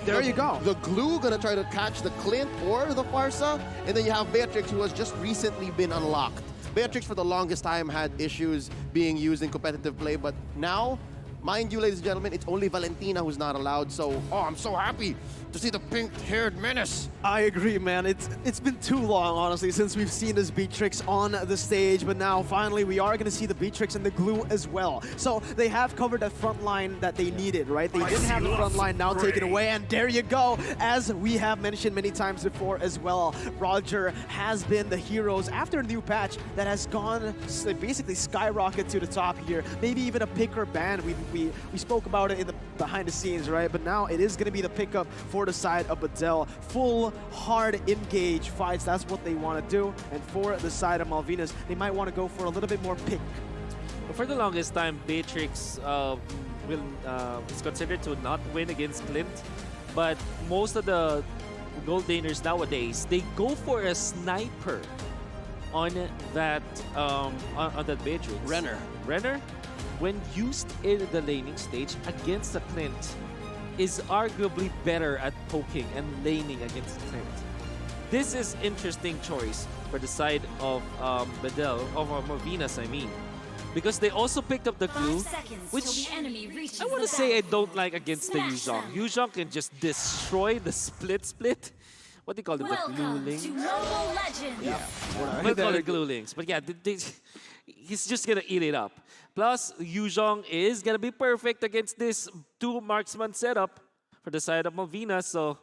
There you go. The glue gonna try to catch the Clint or the Farsa, and then you have Beatrix, who has just recently been unlocked. Beatrix for the longest time had issues being used in competitive play, but now, mind you, ladies and gentlemen, it's only Valentina who's not allowed, so, oh, I'm so happy to see the pink-haired menace. I agree, man. It's been too long, honestly, since we've seen this Beatrix on the stage, but now finally we are going to see the Beatrix and the glue as well. So they have covered that front line that they needed, right? They didn't have the front line now taken away, and there you go. As we have mentioned many times before as well, Roger has been the heroes after a new patch that has gone basically skyrocket to the top here. Maybe even a pick or ban. We spoke about it in the behind the scenes, right? But now it is going to be the pickup for the side of BEDEL. Full, hard, engage fights, that's what they want to do. And for the side of Malvinas, they might want to go for a little bit more pick. For the longest time, Beatrix is considered to not win against Clint, but most of the gold laners nowadays, they go for a sniper on that Beatrix. Renner, when used in the laning stage against the Clint, is arguably better at poking and laning against Clint. This is interesting choice for the side of BEDEL, of Malvinas, I mean. Because they also picked up the glue, which I want to say I don't like against the Yuzhong. Yuzhong can just destroy the split. What do you call them? The glue links? Yeah, we'll call it glue links. But yeah, he's just going to eat it up. Plus, Yuzhong is going to be perfect against this two marksman setup for the side of Malvinas. So,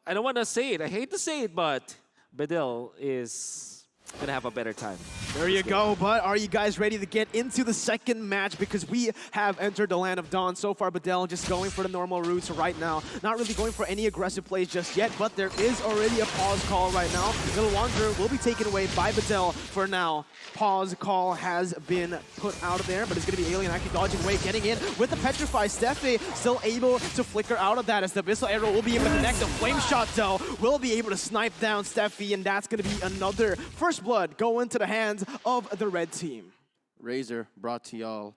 I don't want to say it. I hate to say it, but BEDEL is going to have a better time. There you go, but are you guys ready to get into the second match? Because we have entered the Land of Dawn. So far, BEDEL just going for the normal routes right now. Not really going for any aggressive plays just yet, but there is already a pause call right now. Little Wanderer will be taken away by BEDEL for now. Pause call has been put out of there, but it's going to be Alien actually dodging away, getting in with the Petrify. Steffi still able to flicker out of that as the Abyssal Arrow will be able to connect. The Flame Shot, though, will be able to snipe down Steffi, and that's going to be another first blood go into the hands of the red team. Razor brought to y'all.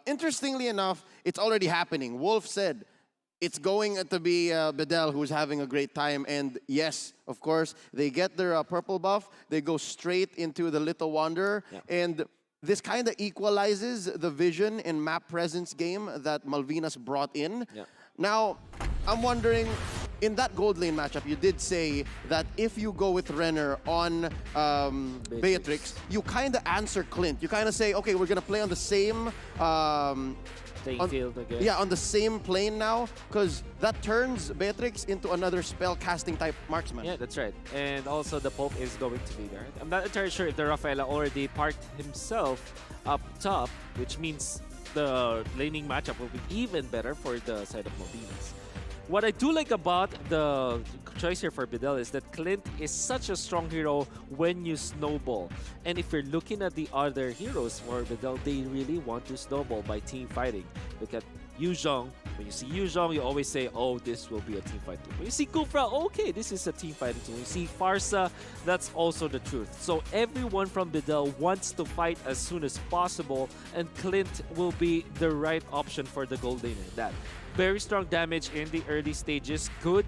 Interestingly enough, it's already happening. Wolf said it's going to be BEDEL who's having a great time. And yes, of course, they get their purple buff. They go straight into the Little Wanderer. Yeah. And this kind of equalizes the vision and map presence game that Malvinas brought in. Yeah. Now, I'm wondering, in that gold lane matchup, you did say that if you go with Renner on Beatrix, you kind of answer Clint. You kind of say, okay, we're going to play on the same field again. Yeah, on the same plane now, because that turns Beatrix into another spell casting type marksman. Yeah, that's right. And also the Pope is going to be there. I'm not entirely sure if the Rafaela already parked himself up top, which means the laning matchup will be even better for the side of Malvinas. What I do like about the choice here for BEDEL is that Clint is such a strong hero when you snowball. And if you're looking at the other heroes for BEDEL, they really want to snowball by team fighting. Look at Yuzhong. When you see Yuzhong, you always say, oh, this will be a team fight too. When you see Kufra, okay, this is a team fighting too. When you see Farsa, that's also the truth. So everyone from BEDEL wants to fight as soon as possible, and Clint will be the right option for the gold laner. That very strong damage in the early stages, good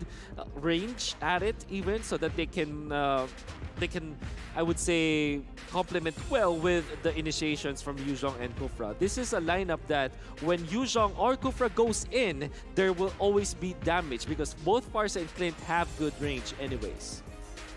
range at it even, so that they can, I would say, complement well with the initiations from Yuzhong and Kufra. This is a lineup that when Yuzhong or Kufra goes in, there will always be damage because both Farsa and Clint have good range anyways.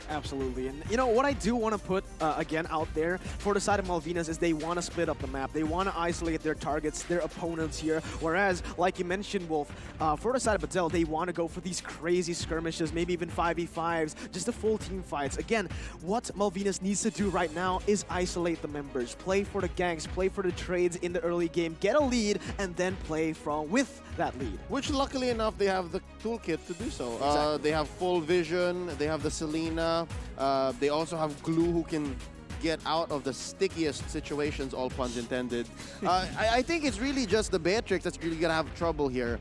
Absolutely. And you know, what I do want to put, again, out there for the side of Malvinas is they want to split up the map. They want to isolate their targets, their opponents here. Whereas, like you mentioned, Wolf, for the side of BEDEL, they want to go for these crazy skirmishes, maybe even 5v5s, just the full team fights. Again, what Malvinas needs to do right now is isolate the members. Play for the ganks, play for the trades in the early game, get a lead, and then play with that lead. Which, luckily enough, they have the toolkit to do so. Exactly. They have full vision, they have the Selena, they also have glue who can get out of the stickiest situations, all puns intended. I think it's really just the Beatrix that's really gonna have trouble here.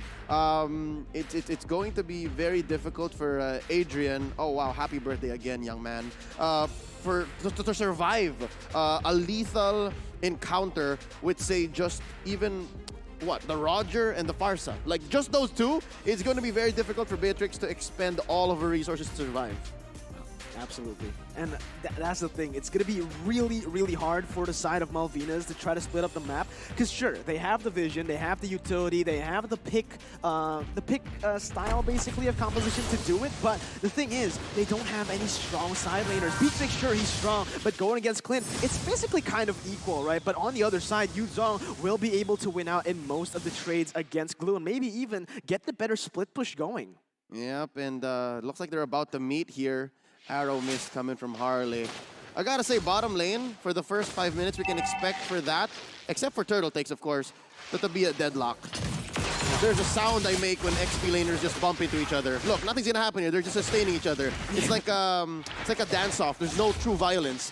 It's going to be very difficult for Adrian. Oh wow, happy birthday again, young man. To survive a lethal encounter with, say, just even what? The Roger and the Farsa. Like, just those two, it's going to be very difficult for Beatrix to expend all of her resources to survive. Absolutely. And that's the thing. It's going to be really, really hard for the side of Malvinas to try to split up the map. Because sure, they have the vision, they have the utility, they have the pick style basically of composition to do it. But the thing is, they don't have any strong side laners. Beatrix, sure, he's strong, but going against Clint, it's basically kind of equal, right? But on the other side, Yu Zhong will be able to win out in most of the trades against Glue and maybe even get the better split push going. Yep, and looks like they're about to meet here. Arrow missed coming from Harley. I gotta say, bottom lane, for the first 5 minutes, we can expect for that, except for turtle takes, of course, that to be a deadlock. There's a sound I make when XP laners just bump into each other. Look, nothing's gonna happen here. They're just sustaining each other. It's like a dance-off. There's no true violence.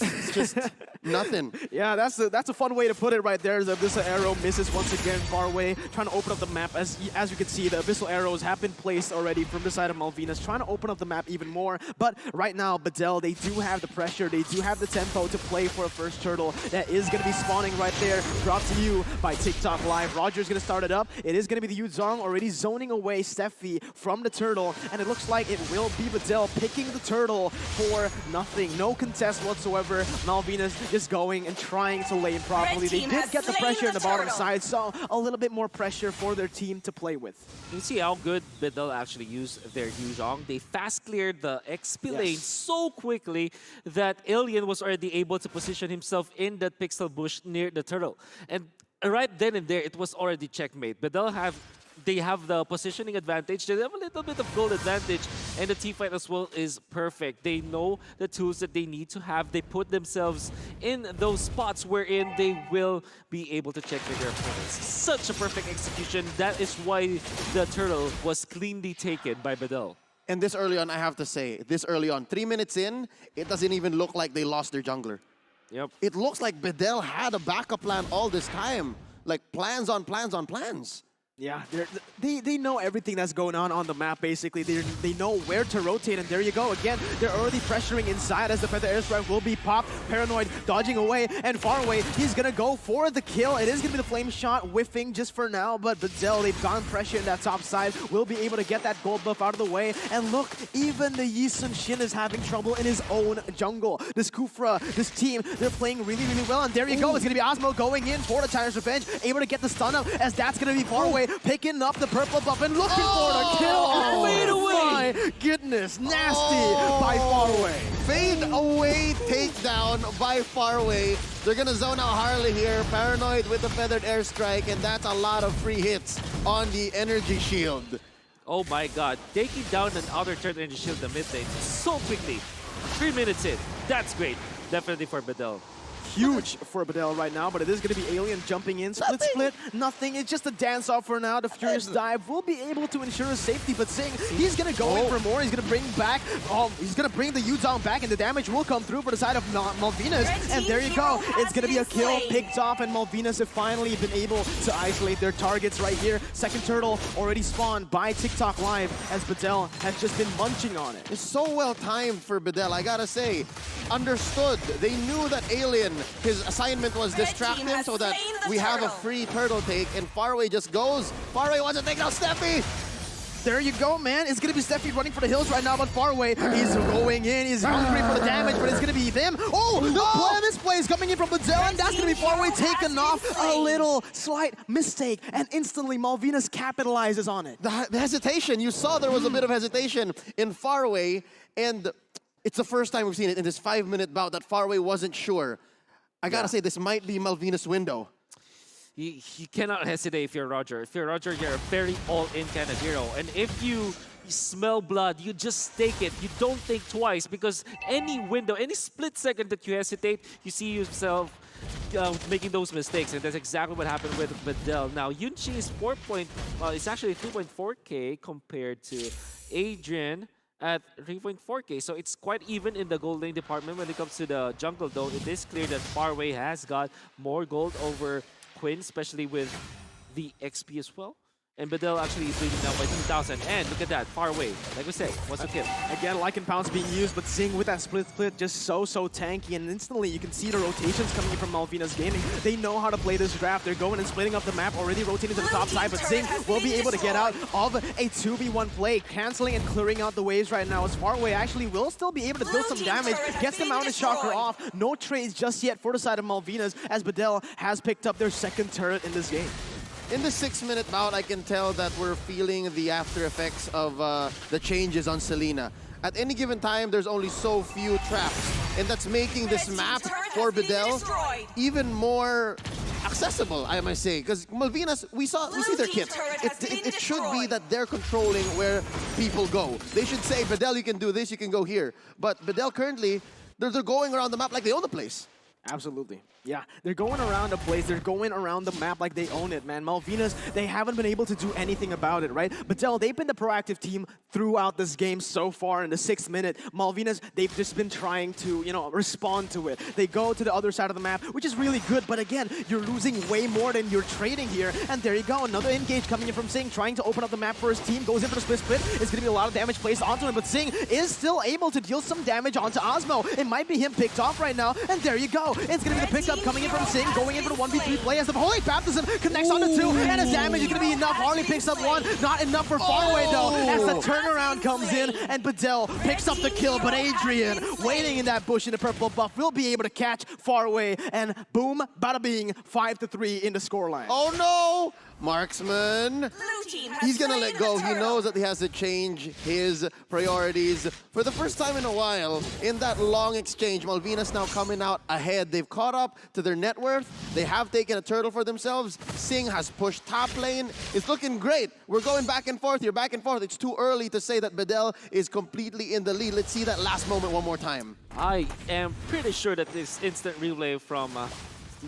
It's just nothing. Yeah, that's a fun way to put it right there. The Abyssal Arrow misses once again far away, trying to open up the map. As you can see, the Abyssal Arrows have been placed already from the side of Malvinas, trying to open up the map even more. But right now, BEDEL, they do have the pressure, they do have the tempo to play for a first turtle. That is going to be spawning right there. Brought to you by TikTok Live. Roger's going to start it up. It is going to be the Yu Zhong already zoning away Steffi from the turtle. And it looks like it will be BEDEL picking the turtle for nothing. No contest whatsoever. Malvinas just going and trying to lane properly. They did get the pressure in the bottom side, so a little bit more pressure for their team to play with. You see how good BEDEL actually used their Yu Zhong. They fast cleared the XP lane so quickly that Alien was already able to position himself in that pixel bush near the turtle. And right then and there, it was already checkmate. BEDEL they have the positioning advantage, they have a little bit of gold advantage, and the team fight as well is perfect. They know the tools that they need to have. They put themselves in those spots wherein they will be able to check their opponents. Such a perfect execution. That is why the turtle was cleanly taken by BEDEL. And this early on, I have to say, 3 minutes in, it doesn't even look like they lost their jungler. Yep. It looks like BEDEL had a backup plan all this time. Like plans on plans on plans. Yeah, they know everything that's going on the map, basically. They know where to rotate, and there you go. Again, they're already pressuring inside as the Feather Airstrike will be popped. Paranoid dodging away, and far away, he's going to go for the kill. It is going to be the flame shot, whiffing just for now, but BEDEL, they've gone pressure in that top side, will be able to get that gold buff out of the way. And look, even the Yi Sun-shin is having trouble in his own jungle. This Kufra, this team, they're playing really, really well, and there you go. It's going to be Osmo going in for the Titan's Revenge, able to get the stun up, as that's going to be far away. Picking up the purple buff and looking for the kill. Oh, fade away. My goodness, nasty by far away. Fade away takedown by far away. They're gonna zone out Harley here. Paranoid with the feathered airstrike, and that's a lot of free hits on the energy shield. Oh my god, taking down an outer turret energy shield in the mid lane so quickly. 3 minutes in. That's great. Definitely for BEDEL. Huge for BEDEL right now, but it is going to be Alien jumping in. Split, nothing. It's just a dance-off for now. The Furious Dive will be able to ensure his safety, but Sing, he's going to go in for more. He's going to bring back, he's going to bring the Yu Zhong back, and the damage will come through for the side of Malvinas. And there you go. It's going to be a kill picked off, and Malvinas have finally been able to isolate their targets right here. Second turtle already spawned by TikTok Live, as BEDEL has just been munching on it. It's so well timed for BEDEL, I gotta say. Understood. They knew that Alien, his assignment was distract him so that we have a free turtle take, and Faraway just goes. Faraway wants to take down Steffi. There you go, man. It's going to be Steffi running for the hills right now, but far away. He's going in. He's hungry for the damage, but it's going to be them. Oh, the misplay is coming in from BEDEL, and that's going to be far away taken off. A little slight mistake, and instantly Malvinas capitalizes on it. The hesitation, you saw there was a bit of hesitation in Faraway, and it's the first time we've seen it in this 5-minute bout that Faraway wasn't sure. I gotta say, this might be Malvinas' window. You cannot hesitate if you're Roger. If you're Roger, you're a very all-in kind of hero. And if you smell blood, you just take it. You don't think twice, because any window, any split second that you hesitate, you see yourself making those mistakes, and that's exactly what happened with BEDEL. Now, Yunchi is it's actually 3.4K compared to Adrian at 3.4K, so it's quite even in the gold lane department when it comes to the jungle, though it is clear that Faraway has got more gold over Quinn, especially with the XP as well. And BEDEL actually is leading now by 2,000. And look at that, far away. Like we said, what's the kill? Again, Lycan and Pounce being used, but Zing with that split just so tanky. And instantly you can see the rotations coming in from MALVINAS Gaming. They know how to play this draft. They're going and splitting up the map, already rotating to the top side, but Zing will be able to get out of a 2v1 play, canceling and clearing out the waves right now. As far away actually will still be able to deal some damage, gets the Mountain Shocker off. No trades just yet for the side of MALVINAS, as BEDEL has picked up their second turret in this game. In the 6-minute bout, I can tell that we're feeling the after effects of the changes on Selena. At any given time, there's only so few traps, and that's making this map for BEDEL even more accessible, I might say. Because MALVINAS, we see their kit. It should be that they're controlling where people go. They should say, BEDEL, you can do this, you can go here. But BEDEL currently, they're going around the map like they own the place. Absolutely. Yeah, they're going around the place, they're going around the map like they own it, man. MALVINAS, they haven't been able to do anything about it, right? BEDEL, they've been the proactive team throughout this game so far in the 6th minute. MALVINAS, they've just been trying to, respond to it. They go to the other side of the map, which is really good, but again, you're losing way more than you're trading here. And there you go, another engage coming in from Zing, trying to open up the map for his team, goes in for the split. It's gonna be a lot of damage placed onto him, but Zing is still able to deal some damage onto Osmo. It might be him picked off right now, and there you go. It's gonna be the pickup coming in from Zing, going in for the 1v3 play as the Holy Baptism connects on the 2, and his damage is going to be enough. Harley picks up 1, not enough for Faraway though, as the turnaround comes in, and BEDEL picks up the kill, but Adrian, waiting in that bush in the purple buff, will be able to catch Faraway, and boom, bada bing, 5-3 in the scoreline. Oh no! Marksman, he's gonna let go. He knows that he has to change his priorities. For the first time in a while, in that long exchange, MALVINAS now coming out ahead. They've caught up to their net worth. They have taken a turtle for themselves. Zing has pushed top lane. It's looking great. We're going back and forth here, back and forth. It's too early to say that BEDEL is completely in the lead. Let's see that last moment one more time. I am pretty sure that this instant replay from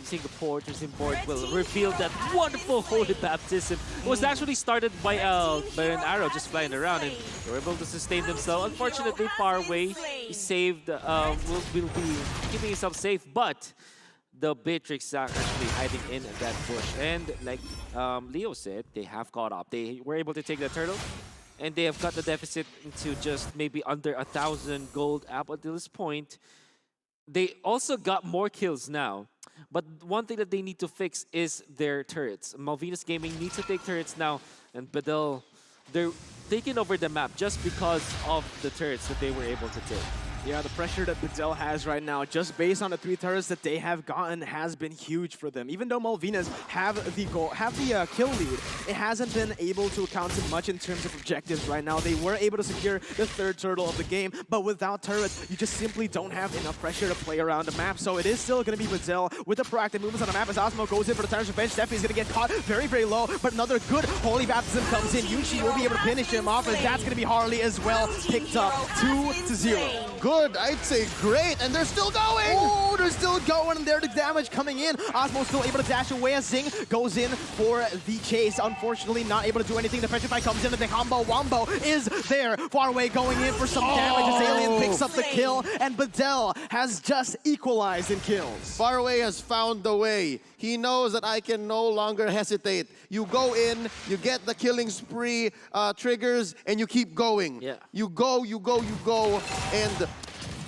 Singapore to Zimbord will reveal that wonderful Holy Baptism. It was actually started by an arrow just flying around, and they were able to sustain themselves. Unfortunately, far away, he saved, will be keeping himself safe, but the Beatrix are actually hiding in that bush. And like Leo said, they have caught up. They were able to take the turtle, and they have cut the deficit into just maybe under 1,000 gold up until this point. They also got more kills now. But one thing that they need to fix is their turrets. MALVINAS Gaming needs to take turrets now, and BEDEL, they're taking over the map just because of the turrets that they were able to take. Yeah, the pressure that BEDEL has right now, just based on the 3 turrets that they have gotten, has been huge for them. Even though MALVINAS have the kill lead, it hasn't been able to account to much in terms of objectives right now. They were able to secure the 3rd turtle of the game, but without turrets, you just simply don't have enough pressure to play around the map. So it is still going to be BEDEL with the proactive movements on the map as Osmo goes in for the Tyrant's Revenge. Steffi's going to get caught very, very low, but another good Holy Baptism comes in. Yushi will be able to finish him off, and that's going to be Harley as well, picked up 2-0. Good, I'd say great, and they're still going! Oh, they're still going, and there's the damage coming in. Osmo still able to dash away as Zing goes in for the chase. Unfortunately, not able to do anything. The pressure fight comes in, and the combo wombo is there. Far away going in for some damage as Alien picks up the kill, and BEDEL has just equalized in kills. Faraway has found the way. He knows that I can no longer hesitate. You go in, you get the killing spree triggers, and you keep going. Yeah. You go, and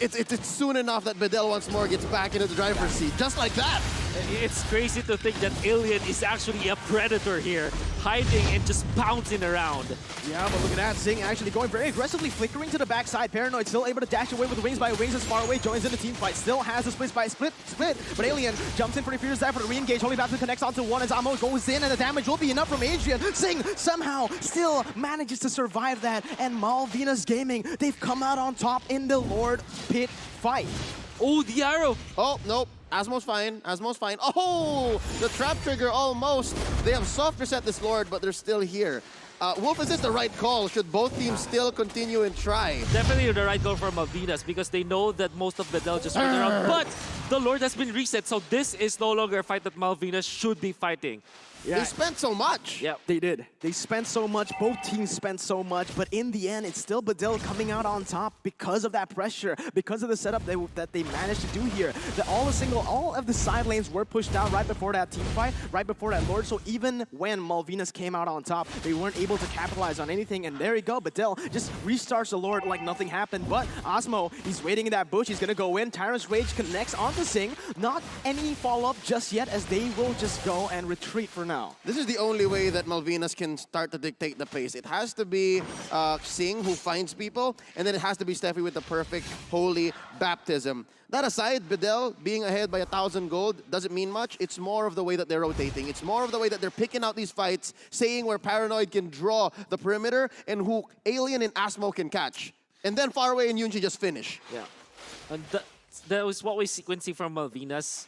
it's soon enough that BEDEL once more gets back into the driver's seat. Just like that. It's crazy to think that Alien is actually a predator here, hiding and just bouncing around. Yeah, but look at that. Zing actually going very aggressively, flickering to the backside. Paranoid still able to dash away with Wings by Wings as far away, joins in the team fight. Still has a split, but Alien jumps in for the Fierce Dive for the re-engage. Holy Baptism connects onto 1 as Amo goes in, and the damage will be enough from Adrian. Zing somehow still manages to survive that, and MALVINAS Gaming, they've come out on top in the Lord Pit fight. Oh, the arrow! Oh, nope. Asmo's fine. Oh, the trap trigger almost. They have soft reset this Lord, but they're still here. Wolf, is this the right call? Should both teams still continue and try? Definitely the right goal for Malvinas because they know that most of Bedel just went around. But the Lord has been reset, so this is no longer a fight that Malvinas should be fighting. Yeah. They spent so much. Yep. They did. They spent so much. Both teams spent so much. But in the end, it's still BEDEL coming out on top because of that pressure, because of the setup that they managed to do here. All of the side lanes were pushed out right before that team fight, right before that Lord. So even when Malvinas came out on top, they weren't able to capitalize on anything. And there you go. BEDEL just restarts the Lord like nothing happened. But Osmo, he's waiting in that bush. He's going to go in. Tyrant's Rage connects onto Sing. Not any follow-up just yet, as they will just go and retreat for now. This is the only way that Malvinas can start to dictate the pace. It has to be Sing who finds people, and then it has to be Steffi with the perfect holy baptism. That aside, BEDEL being ahead by 1,000 gold doesn't mean much. It's more of the way that they're rotating. It's more of the way that they're picking out these fights, saying where Paranoid can draw the perimeter and who Alien and Asmo can catch. And then Faraway and Yunji just finish. Yeah. And that was what we can see from Malvinas.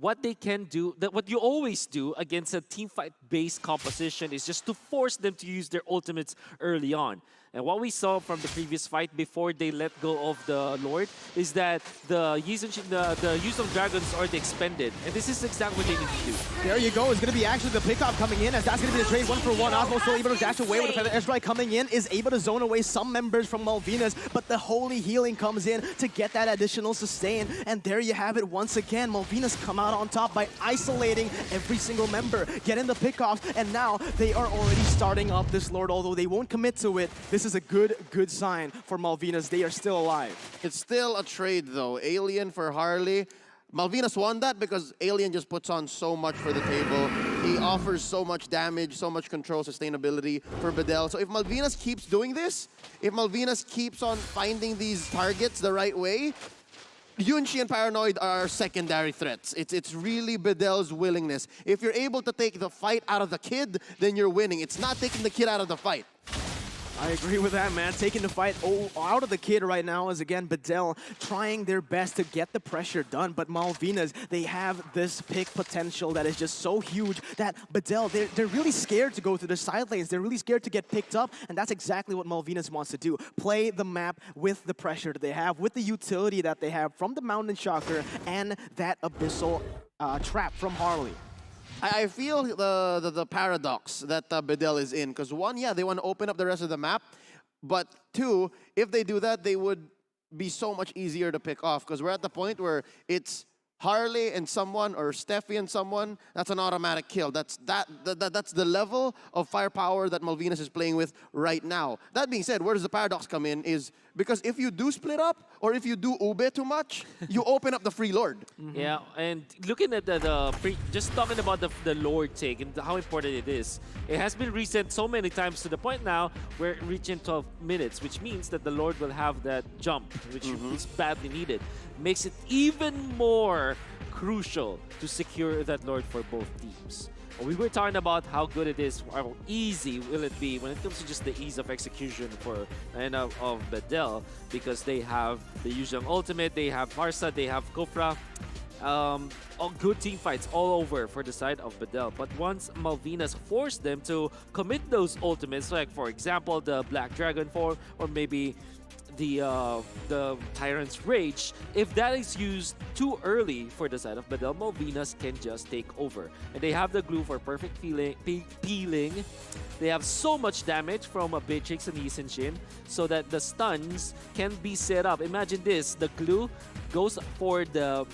What they can do, what you always do against a team fight-based composition is just to force them to use their ultimates early on. And what we saw from the previous fight before they let go of the Lord is that the use of Dragons already expended. And this is exactly what they need to do. There you go. It's going to be actually the pickoff coming in, as that's going to be the trade 1-for-1. Osmo still able to dash away with the Feather Edge Strike coming in, is able to zone away some members from Malvinas, but the Holy Healing comes in to get that additional sustain. And there you have it once again. Malvinas come out on top by isolating every single member, getting the pickoffs, and now they are already starting up this Lord, although they won't commit to it. This is a good sign for Malvinas. They are still alive. It's still a trade, though. Alien for Harley. Malvinas won that because Alien just puts on so much for the table. He offers so much damage, so much control, sustainability for BEDEL. So if Malvinas keeps doing this, if Malvinas keeps on finding these targets the right way, Yunchi and Paranoid are secondary threats. It's really BEDEL's willingness. If you're able to take the fight out of the kid, then you're winning. It's not taking the kid out of the fight. I agree with that, man. Taking the fight out of the kid right now is, again, BEDEL trying their best to get the pressure done. But Malvinas, they have this pick potential that is just so huge that BEDEL, they're really scared to go through the side lanes. They're really scared to get picked up, and that's exactly what Malvinas wants to do. Play the map with the pressure that they have, with the utility that they have from the Mountain Shocker and that Abyssal trap from Harley. I feel the paradox that BEDEL is in. Because one, yeah, they want to open up the rest of the map. But two, if they do that, they would be so much easier to pick off. Because we're at the point where it's Harley and someone, or Steffi and someone, that's an automatic kill. That's the level of firepower that Malvinas is playing with right now. That being said, where does the paradox come in is because if you do split up, or if you do ube too much, you open up the free Lord. Mm-hmm. Yeah, and looking at just talking about the Lord take and how important it is, it has been reset so many times to the point now we're reaching 12 minutes, which means that the Lord will have that jump, which is badly needed. Makes it even more crucial to secure that Lord for both teams. We were talking about how good it is, how easy will it be when it comes to just the ease of execution for of BEDEL, because they have the usual ultimate, they have Varsa, they have Kofra. All good team fights all over for the side of BEDEL. But once Malvinas force them to commit those ultimates, like for example the Black Dragon form, or maybe the Tyrant's Rage, if that is used too early for the side of BEDEL, Malvinas can just take over. And they have the glue for perfect peeling. They have so much damage from Beatrix and Yisenshin so that the stuns can be set up. Imagine this, the glue goes for the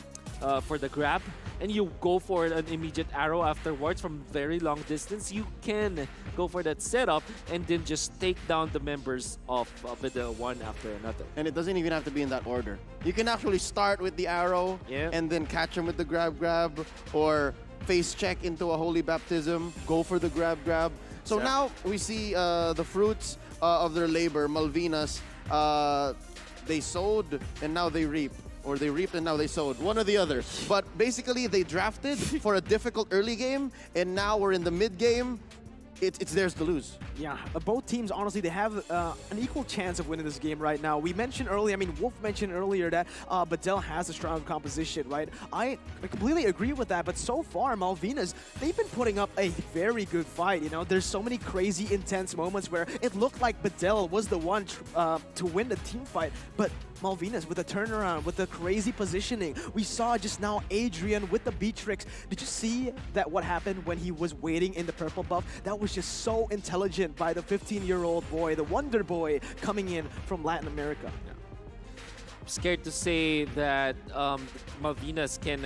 grab, and you go for an immediate arrow afterwards from very long distance. You can go for that setup and then just take down the members of BEDEL one after another. And it doesn't even have to be in that order. You can actually start with the arrow, yeah, and then catch them with the grab, or face check into a holy baptism, go for the grab. So now we see the fruits of their labor. Malvinas, they sowed and now they reap. Or they reaped and now they sowed. One or the other. But basically, they drafted for a difficult early game, and now we're in the mid game. it's theirs to lose. Yeah, both teams, honestly, they have an equal chance of winning this game right now. We mentioned earlier, I mean, Wolf mentioned earlier that BEDEL has a strong composition, right? I completely agree with that, but so far, MALVINAS, they've been putting up a very good fight, you know? There's so many crazy, intense moments where it looked like BEDEL was the one to win the team fight, but MALVINAS with the turnaround, with the crazy positioning. We saw just now Adrian with the Beatrix. Did you see that what happened when he was waiting in the purple buff? That was just so intelligent by the 15-year-old boy, the Wonder Boy, coming in from Latin America. Yeah. I'm scared to say that MALVINAS can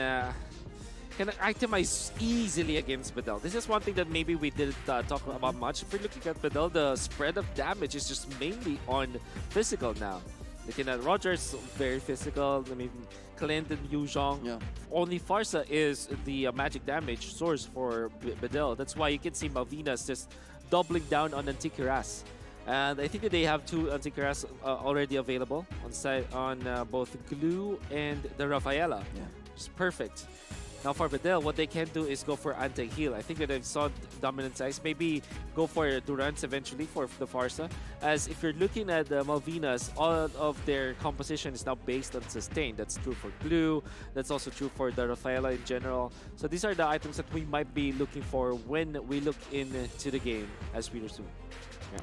itemize easily against BEDEL. This is one thing that maybe we didn't talk about much. If we're looking at BEDEL, the spread of damage is just mainly on physical now. Looking at Rogers, very physical. I mean, Clint and Yuzhong. Yeah. Only Farsa is the magic damage source for BEDEL. That's why you can see MALVINAS just doubling down on Anticuras. And I think that they have two Anticuras already available on site on both Glue and the Rafaela. Yeah. It's perfect. Now for BEDEL, what they can do is go for anti-heal. I think that they've saw dominant size. Maybe go for Durance eventually for the Farsa. As if you're looking at MALVINAS, all of their composition is now based on sustain. That's true for Glue. That's also true for the Rafaela in general. So these are the items that we might be looking for when we look into the game as we resume. Yeah.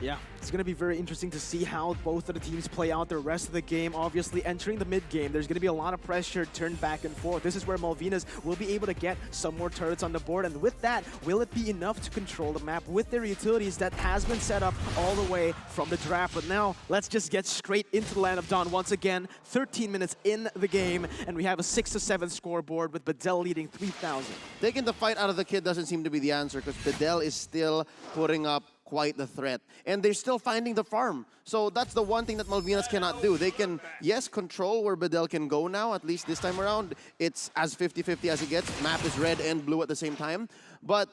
Yeah, it's going to be very interesting to see how both of the teams play out the rest of the game. Obviously, entering the mid-game, there's going to be a lot of pressure turned back and forth. This is where MALVINAS will be able to get some more turrets on the board. And with that, will it be enough to control the map with their utilities that has been set up all the way from the draft? But now, let's just get straight into the Land of Dawn once again. 13 minutes in the game, and we have a 6-7 scoreboard with BEDEL leading 3,000. Taking the fight out of the kid doesn't seem to be the answer because BEDEL is still putting up quite the threat. And they're still finding the farm. So that's the one thing that MALVINAS cannot do. They can, yes, control where BEDEL can go now, at least this time around. It's as 50-50 as it gets. Map is red and blue at the same time. But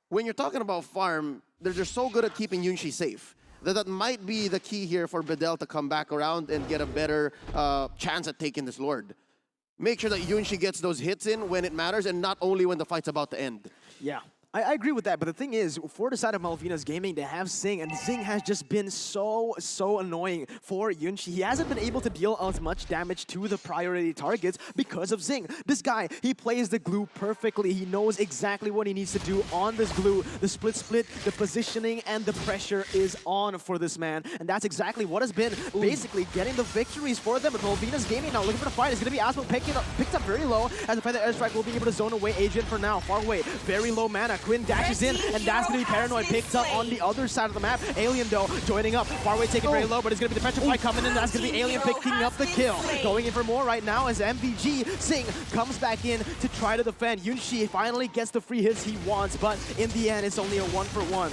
when you're talking about farm, they're just so good at keeping Yunshi safe. That might be the key here for BEDEL to come back around and get a better chance at taking this Lord. Make sure that Yunshi gets those hits in when it matters and not only when the fight's about to end. Yeah. I agree with that, but the thing is, for the side of MALVINAS Gaming, they have Xing, and Xing has just been so annoying for Yunshi. He hasn't been able to deal as much damage to the priority targets because of Xing. This guy, he plays the Glue perfectly. He knows exactly what he needs to do on this Glue. The split, the positioning, and the pressure is on for this man, and that's exactly what has been basically getting the victories for them. But MALVINAS Gaming now looking for the fight. It's going to be Asmo picked up very low, as the Feather Airstrike will be able to zone away Adrian for now. Far away, very low mana. Quinn dashes in, and that's going to be Paranoid picked up on the other side of the map. Alien, though, joining up. Farway taken very low, but it's going to be the pressure fight coming in. That's going to be Alien picking up the kill. Going in for more right now as MVG Xing comes back in to try to defend. Yunshi finally gets the free hits he wants, but in the end, it's only a 1-for-1.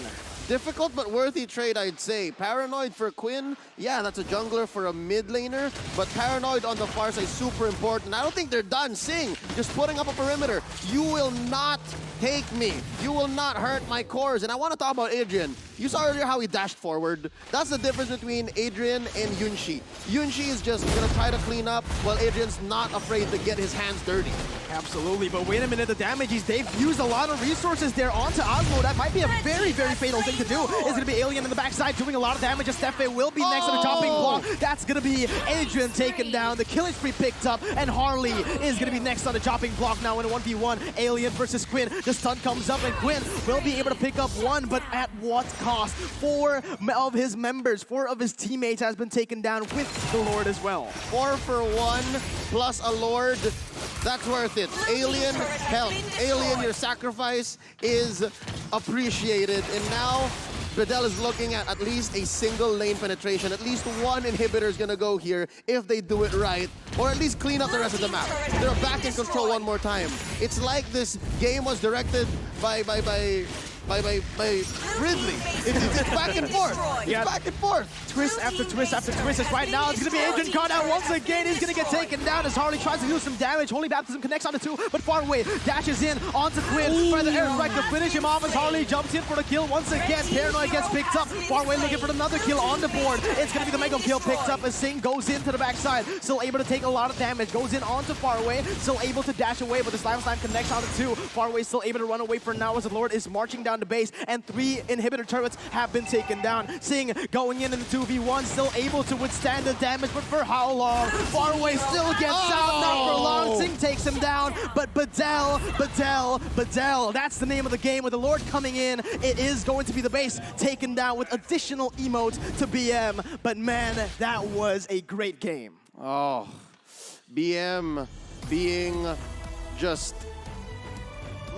Difficult but worthy trade, I'd say. Paranoid for Quinn, yeah, that's a jungler for a mid laner, but Paranoid on the far side is super important. I don't think they're done. Xing, just putting up a perimeter. You will not take me. You will not hurt my cores. And I want to talk about Adrian. You saw earlier how he dashed forward. That's the difference between Adrian and Yunshi. Yunshi is just going to try to clean up, while Adrian's not afraid to get his hands dirty. Absolutely, but wait a minute, the damage they've used a lot of resources there onto Osmo. That might be a very fatal thing to do. It's going to be Alien in the backside doing a lot of damage. Stefe will be next to the chopping block. That's going to be Adrian taken down. The killing spree picked up, and Harley is going to be next on the chopping block now in a 1v1. Alien versus Quinn. The stun comes up, and Quinn will be able to pick up one, but at what cost? 4 of his members, 4 of his teammates has been taken down with the Lord as well. 4 for 1 plus a Lord. That's worth it. Alien, help. Alien, your sacrifice is appreciated. And now, BEDEL is looking at least a single lane penetration. At least one inhibitor is going to go here if they do it right. Or at least clean up the rest of the map. They're back in control one more time. It's like this game was directed by Ridley. It's back and forth. It's back and forth. Twist after twist after twist. As right now, it's going to be Adrian caught out once again. He's going to get taken down as Harley tries to do some damage. Holy Baptism connects onto 2, but far away. Dashes in onto Quinn for the airstrike to finish him off as Harley jumps in for the kill once again. Paranoid gets picked up. Far away looking for another kill on the board. It's going to be the mega kill picked up as Xing goes into the backside. Still able to take a lot of damage. Goes in onto Faraway. Still able to dash away, but the Slime connects onto 2. Faraway still able to run away for now as the Lord is marching down down the base, and 3 inhibitor turrets have been taken down. Sing going in the 2v1, still able to withstand the damage, but for how long? Farway still gets out, not for long. Sing takes him down, but BEDEL, that's the name of the game with the Lord coming in. It is going to be the base taken down with additional emote to BM, but man, that was a great game. Oh, BM being just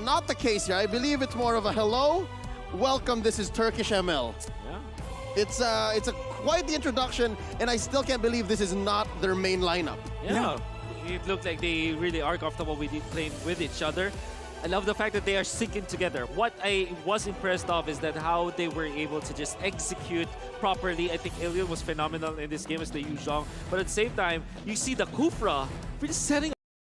not the case here. I believe it's more of a hello, welcome, this is Turkish ML. Yeah. It's a quite the introduction, and I still can't believe this is not their main lineup. Yeah. It looked like they really are comfortable with playing with each other. I love the fact that they are syncing together. What I was impressed of is that how they were able to just execute properly. I think Alien was phenomenal in this game as the Yu Zhong. But at the same time, you see the Kufra really setting